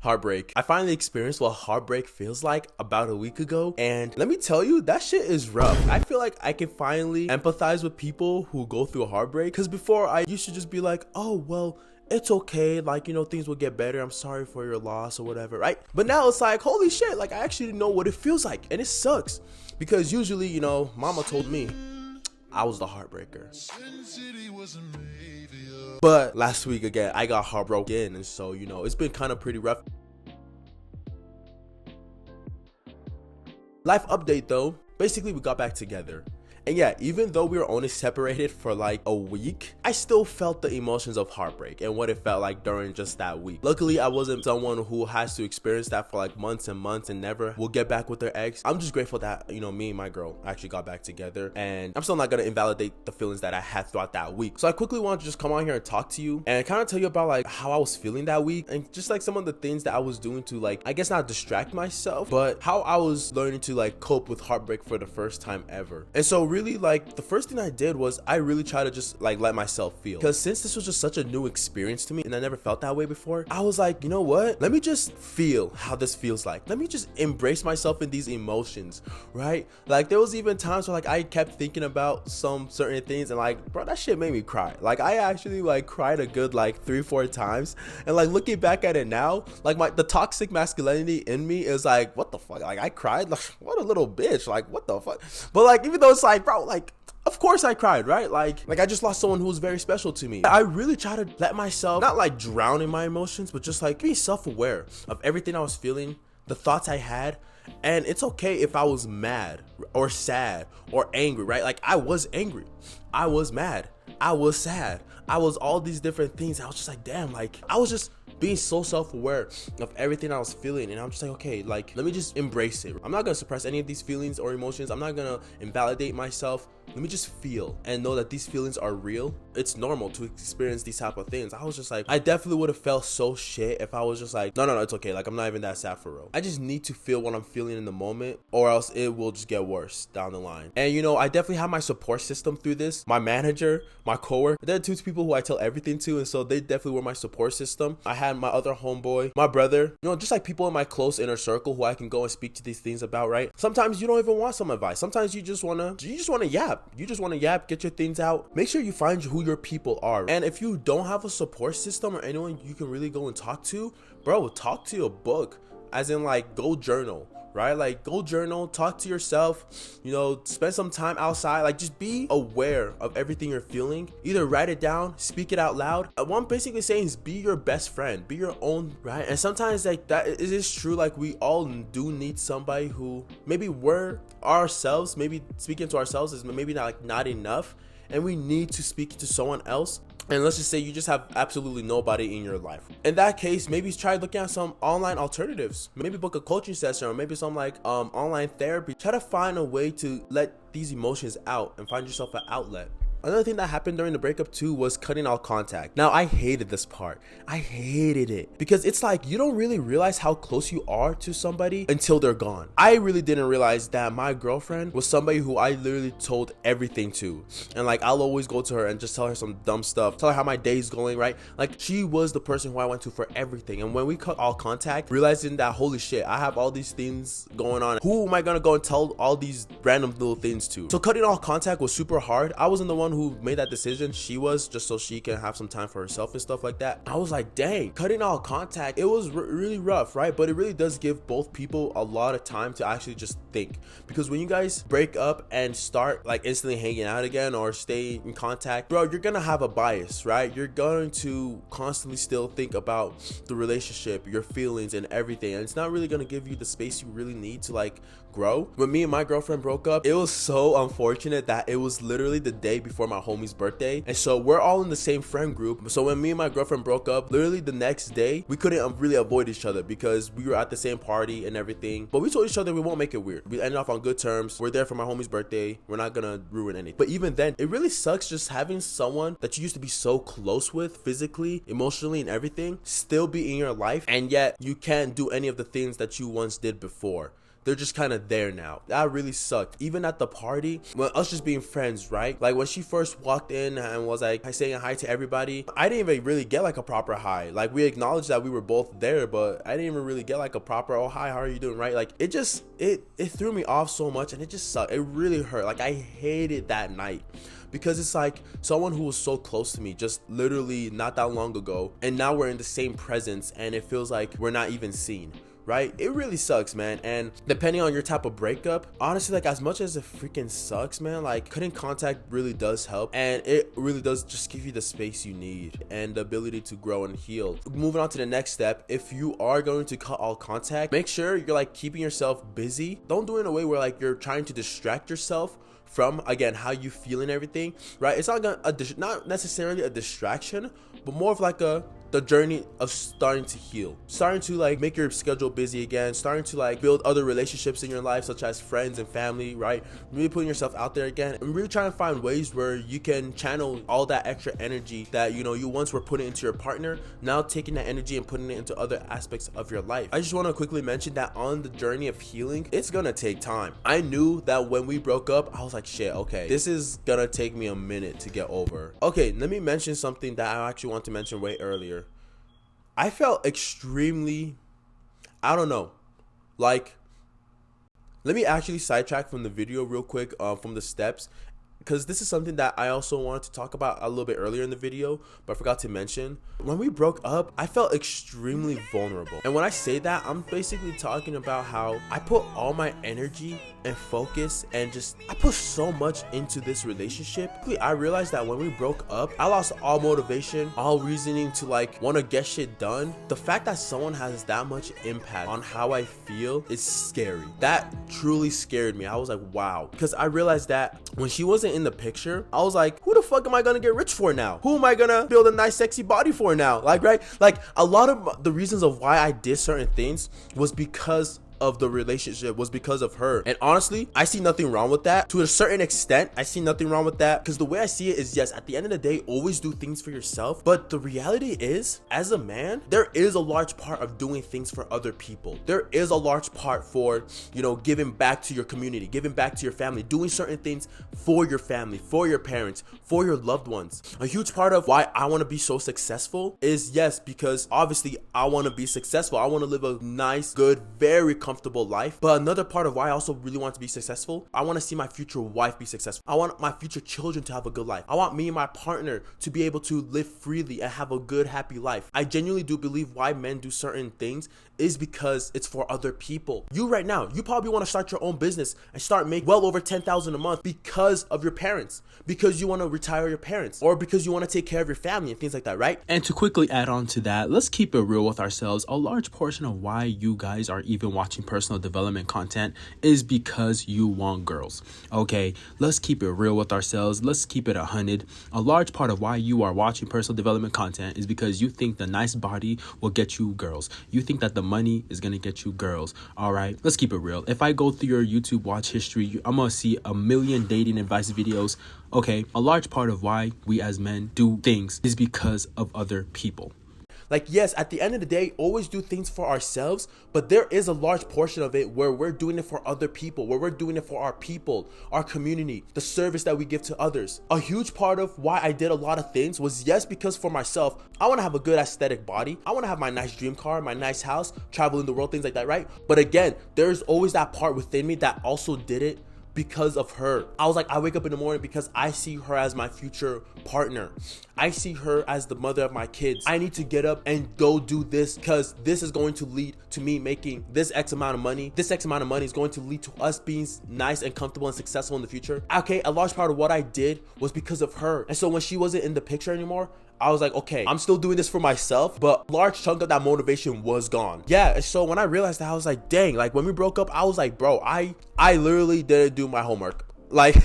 Heartbreak. I finally experienced what heartbreak feels like about a week ago, and let me tell you, that shit is rough. I feel like I can finally empathize with people who go through a heartbreak, because before I used to just be like, oh well, it's okay, like, you know, things will get better, I'm sorry for your loss or whatever, right? But now it's like, holy shit, like I actually know what it feels like, and it sucks, because usually, you know, mama told me I was the heartbreaker. But last week again, I got heartbroken, and so, you know, it's been kind of pretty rough. Life update though, basically we got back together. And yeah, even though we were only separated for like a week, I still felt the emotions of heartbreak and what it felt like during just that week. Luckily, I wasn't someone who has to experience that for like months and months and never will get back with their ex. I'm just grateful that, you know, me and my girl actually got back together, and I'm still not gonna invalidate the feelings that I had throughout that week. So I quickly wanted to just come on here and talk to you and kind of tell you about like how I was feeling that week, and just like some of the things that I was doing to, like, I guess not distract myself, but how I was learning to like cope with heartbreak for the first time ever. And so really, like, the first thing I did was I really tried to just like let myself feel, because since this was just such a new experience to me and I never felt that way before, I was like, you know what, let me just feel how this feels like. Let me just embrace myself in these emotions, right? Like there was even times where like I kept thinking about some certain things, and like, bro, that shit made me cry. Like I actually like cried a good like 3-4 times, and like looking back at it now, like the toxic masculinity in me is like, what the fuck, like I cried, like what a little bitch, like what the fuck. But like, even though it's like, bro, like of course I cried, right? Like I just lost someone who was very special to me. I really try to let myself not like drown in my emotions, but just like be self-aware of everything I was feeling, the thoughts I had. And it's okay if I was mad or sad or angry, right? Like I was angry, I was mad, I was sad, I was all these different things. I was just like, damn, like I was just being so self-aware of everything I was feeling, and I'm just like, okay, like let me just embrace it. I'm not gonna suppress any of these feelings or emotions. I'm not gonna invalidate myself. Let me just feel and know that these feelings are real. It's normal to experience these type of things. I was just like, I definitely would have felt so shit if I was just like, no, it's okay, like I'm not even that sad for real. I just need to feel what I'm feeling in the moment, or else it will just get worse down the line. And you know, I definitely have my support system through this. My manager, my coworker, they're two people who I tell everything to, and so they definitely were my support system. I had my other homeboy, my brother, you know, just like people in my close inner circle who I can go and speak to these things about, right? Sometimes you don't even want some advice. Sometimes you just wanna yap. You just wanna yap, get your things out. Make sure you find who your people are. And if you don't have a support system or anyone you can really go and talk to, bro, talk to a book. As in like, go journal, right? Like go journal, talk to yourself, you know, spend some time outside, like just be aware of everything you're feeling. Either write it down, speak it out loud. What I'm basically saying is be your best friend, be your own, right? And sometimes like that it is true, like we all do need somebody who maybe we're ourselves, maybe speaking to ourselves is maybe not enough, and we need to speak to someone else. And let's just say you just have absolutely nobody in your life. In that case, maybe try looking at some online alternatives. Maybe book a coaching session, or maybe some like online therapy. Try to find a way to let these emotions out and find yourself an outlet. Another thing that happened during the breakup too was cutting all contact. Now I hated this part. I hated it because it's like you don't really realize how close you are to somebody until they're gone. I really didn't realize that my girlfriend was somebody who I literally told everything to, and like I'll always go to her and just tell her some dumb stuff, tell her how my day's going, right? Like she was the person who I went to for everything. And when we cut all contact, realizing that holy shit, I have all these things going on, who am I gonna go and tell all these random little things to? So cutting all contact was super hard. I wasn't the one who made that decision. She was, just so she can have some time for herself and stuff like that. I was like, dang, cutting all contact, it was really rough, right? But it really does give both people a lot of time to actually just think, because when you guys break up and start like instantly hanging out again or stay in contact, bro, you're gonna have a bias, right? You're going to constantly still think about the relationship, your feelings and everything, and it's not really gonna give you the space you really need to like grow. When me and my girlfriend broke up, it was so unfortunate that it was literally the day before my homie's birthday, and so we're all in the same friend group. So when me and my girlfriend broke up, literally the next day we couldn't really avoid each other because we were at the same party and everything, but we told each other we won't make it weird. We ended off on good terms. We're there for my homie's birthday, we're not gonna ruin anything. But even then, it really sucks just having someone that you used to be so close with physically, emotionally and everything still be in your life, and yet you can't do any of the things that you once did before. they're just kind of there now. That really sucked. Even at the party, when us just being friends, right? Like when she first walked in and was like saying hi to everybody, I didn't even really get like a proper hi. Like we acknowledged that we were both there, but I didn't even really get like a proper, oh hi, how are you doing, right? Like it just, it threw me off so much, and it just sucked. It really hurt. Like I hated that night, because it's like someone who was so close to me just literally not that long ago, and now we're in the same presence and it feels like we're not even seen, right? It really sucks, man. And depending on your type of breakup, honestly, like as much as it freaking sucks, man, like cutting contact really does help, and it really does just give you the space you need and the ability to grow and heal. Moving on to the next step, if you are going to cut all contact, make sure you're like keeping yourself busy. Don't do it in a way where like you're trying to distract yourself from, again, how you feel and everything, right? It's not not necessarily a distraction, but more of like the journey of starting to heal, starting to like make your schedule busy again, starting to like build other relationships in your life, such as friends and family, right? Really putting yourself out there again, and really trying to find ways where you can channel all that extra energy that you once were putting into your partner, now taking that energy and putting it into other aspects of your life. I just want to quickly mention that on the journey of healing, it's gonna take time. I knew that when we broke up, I was like, shit, okay, this is gonna take me a minute to get over. Okay, let me mention something that I actually want to mention way earlier. I felt extremely, I don't know, like, let me actually sidetrack from the video real quick, from the steps, because this is something that I also wanted to talk about a little bit earlier in the video, but I forgot to mention. When we broke up, I felt extremely vulnerable. And when I say that, I'm basically talking about how I put all my energy and focus and I put so much into this relationship. I realized that when we broke up, I lost all motivation, all reasoning to like want to get shit done. The fact that someone has that much impact on how I feel is scary. That truly scared me. I was like, wow. Because I realized that when she wasn't in the picture, I was like, who the fuck am I gonna get rich for now? Who am I gonna build a nice sexy body for now? Like, right? Like a lot of the reasons of why I did certain things was because of the relationship, was because of her. And honestly, I see nothing wrong with that. To a certain extent, I see nothing wrong with that, because the way I see it is, yes, at the end of the day, always do things for yourself. But the reality is, as a man, there is a large part of doing things for other people. There is a large part for, giving back to your community, giving back to your family, doing certain things for your family, for your parents, for your loved ones. A huge part of why I want to be so successful is, yes, because obviously I want to be successful. I want to live a nice, good, very comfortable life. But another part of why I also really want to be successful, I want to see my future wife be successful. I want my future children to have a good life. I want me and my partner to be able to live freely and have a good, happy life. I genuinely do believe why men do certain things is because it's for other people. You right now, you probably want to start your own business and start making well over $10,000 a month because of your parents, because you want to retire your parents, or because you want to take care of your family and things like that, right? And to quickly add on to that, let's keep it real with ourselves. A large portion of why you guys are even watching personal development content is because you want girls. Okay, let's keep it real with ourselves. Let's keep it 100. A large part of why you are watching personal development content is because you think the nice body will get you girls. You think that the money is gonna get you girls. All right, let's keep it real. If I go through your YouTube watch history, I'm gonna see a million dating advice videos. Okay, a large part of why we as men do things is because of other people. Like, yes, at the end of the day, always do things for ourselves, but there is a large portion of it where we're doing it for other people, where we're doing it for our people, our community, the service that we give to others. A huge part of why I did a lot of things was, yes, because for myself, I want to have a good aesthetic body. I want to have my nice dream car, my nice house, travel in the world, things like that, right? But again, there's always that part within me that also did it because of her. I was like, I wake up in the morning because I see her as my future partner. I see her as the mother of my kids. I need to get up and go do this because this is going to lead to me making this X amount of money. This X amount of money is going to lead to us being nice and comfortable and successful in the future. Okay, a large part of what I did was because of her. And so when she wasn't in the picture anymore, I was like, okay, I'm still doing this for myself, but a large chunk of that motivation was gone. Yeah, and so when I realized that, I was like, dang, like when we broke up, I was like, bro, I literally didn't do my homework. Like,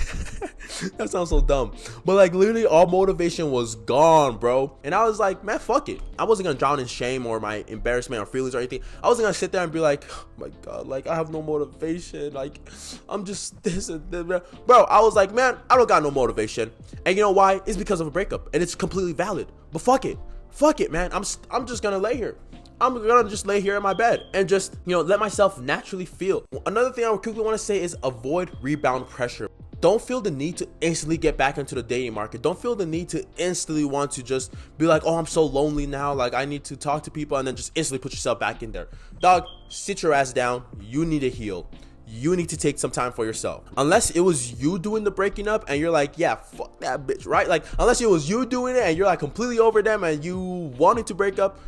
that sounds so dumb, but like literally all motivation was gone, bro. And I was like, man, fuck it. I wasn't gonna drown in shame or my embarrassment or feelings or anything. I wasn't gonna sit there and be like, oh my God, like I have no motivation. Like I'm just this and that. Bro, I was like, man, I don't got no motivation. And you know why? It's because of a breakup, and it's completely valid. But fuck it, man. I'm just gonna lay here. I'm gonna just lay here in my bed and just, let myself naturally feel. Another thing I would quickly want to say is avoid rebound pressure. Don't feel the need to instantly get back into the dating market. Don't feel the need to instantly want to just be like, oh, I'm so lonely now. Like, I need to talk to people, and then just instantly put yourself back in there. Dog, sit your ass down. You need to heal. You need to take some time for yourself. Unless it was you doing the breaking up and you're like, yeah, fuck that bitch, right? Like, unless it was you doing it and you're like completely over them and you wanted to break up,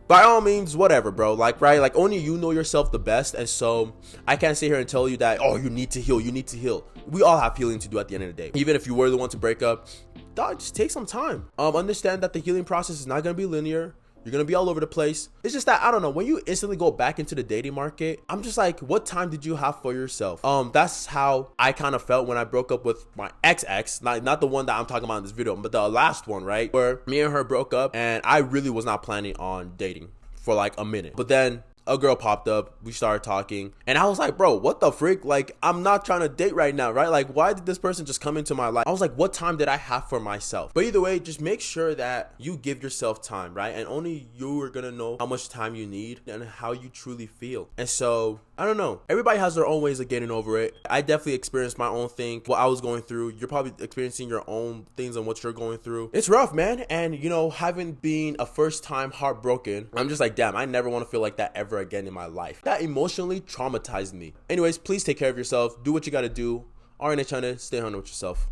by all means, whatever, bro. Like, right? Like, only you know yourself the best. And so I can't sit here and tell you that, oh, you need to heal. You need to heal. We all have healing to do at the end of the day. Even if you were the one to break up, dog, just take some time. Understand that the healing process is not going to be linear. You're going to be all over the place. It's just that, I don't know, when you instantly go back into the dating market, I'm just like, what time did you have for yourself? That's how I kind of felt when I broke up with my ex, not the one that I'm talking about in this video, but the last one, right? Where me and her broke up and I really was not planning on dating for like a minute. But then a girl popped up, we started talking, and I was like, bro, what the freak? Like, I'm not trying to date right now, right? Like, why did this person just come into my life? I was like, what time did I have for myself? But either way, just make sure that you give yourself time, right? And only you are gonna know how much time you need and how you truly feel. And so, I don't know. Everybody has their own ways of getting over it. I definitely experienced my own thing, what I was going through. You're probably experiencing your own things and what you're going through. It's rough, man. And, having been a first time heartbroken, I'm just like, damn, I never want to feel like that ever again in my life. That emotionally traumatized me. Anyways, please take care of yourself. Do what you gotta do. RNH on it. Stay 100 with yourself.